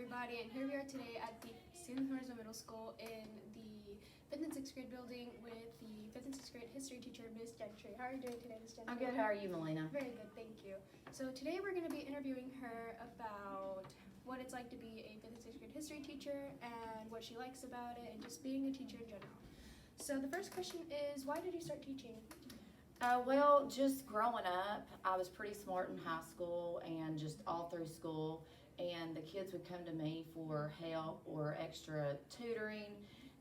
everybody, and here we are today at the St. Lorenzo Middle School in the 5th and 6th grade building with the 5th and 6th grade history teacher, Miss Gentry. How are you doing today, Miss Gentry? I'm good. How are you, Mylena? Very good, thank you. So today we're going to be interviewing her about what it's like to be a 5th and 6th grade history teacher and what she likes about it and just being a teacher in general. So the first question is, why did you start teaching? Well, just growing up, I was pretty smart in high school and just all through school, and the kids would come to me for help or extra tutoring,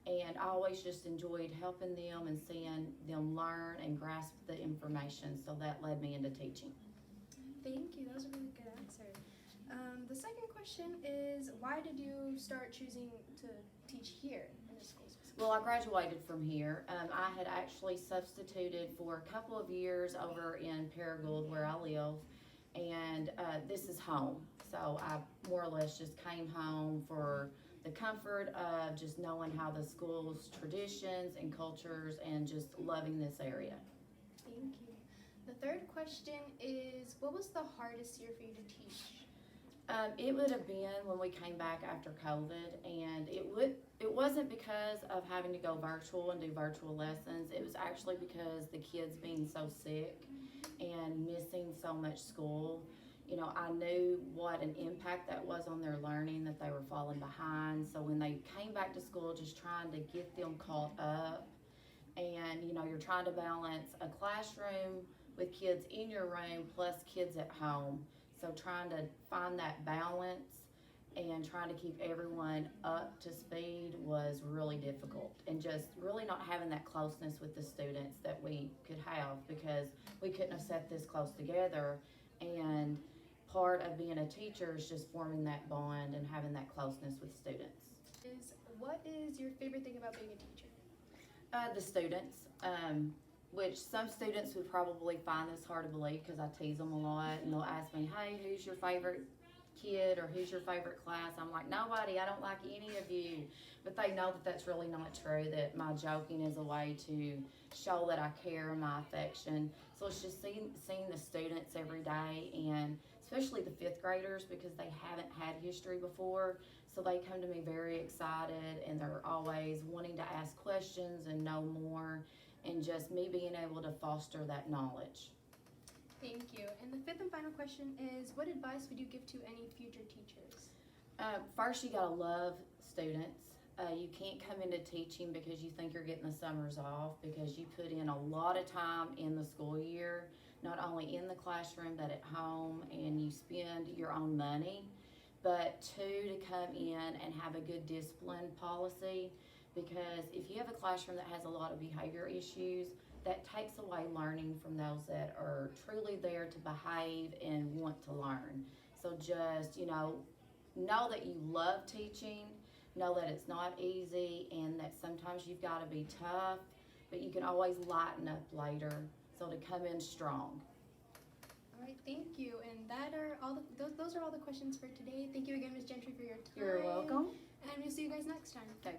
and I always just enjoyed helping them and seeing them learn and grasp the information, so that led me into teaching. Thank you, that was a really good answer. The second question is, why did you start choosing to teach here in the school? Well, I graduated from here. I had actually substituted for a couple of years over in Paragould where I live, and this is home. So I more or less just came home for the comfort of just knowing how the school's traditions and cultures and just loving this area. Thank you. The third question is, what was the hardest year for you to teach? It would have been when we came back after COVID, and it wasn't because of having to go virtual and do virtual lessons. It was actually because the kids being so sick and missing so much school. You know, I knew what an impact that was on their learning, that they were falling behind. So when they came back to school, just trying to get them caught up, and you know, you're trying to balance a classroom with kids in your room plus kids at home. So trying to find that balance and trying to keep everyone up to speed was really difficult, and just really not having that closeness with the students that we could have, because we couldn't have sat this close together. And part of being a teacher is just forming that bond and having that closeness with students. What is your favorite thing about being a teacher? The students. Which some students would probably find this hard to believe because I tease them a lot, and they'll ask me, hey, who's your favorite kid or who's your favorite class? I'm like, nobody, I don't like any of you. But they know that that's really not true, that my joking is a way to show that I care and my affection. So it's just seeing the students every day, and especially the 5th graders, because they haven't had history before. So they come to me very excited, and they're always wanting to ask questions and know more, and just me being able to foster that knowledge. Thank you. And the 5th and final question is, what advice would you give to any future teachers? First, you gotta love students. You can't come into teaching because you think you're getting the summers off, because you put in a lot of time in the school year, not only in the classroom but at home, and you spend your own money. But two, to come in and have a good discipline policy, because if you have a classroom that has a lot of behavior issues, that takes away learning from those that are truly there to behave and want to learn. So just, know that you love teaching, know that it's not easy, and that sometimes you've got to be tough, but you can always lighten up later, so to come in strong. All right, thank you. And those are all the questions for today. Thank you again, Ms. Gentry, for your time. You're welcome. And we'll see you guys next time. Okay.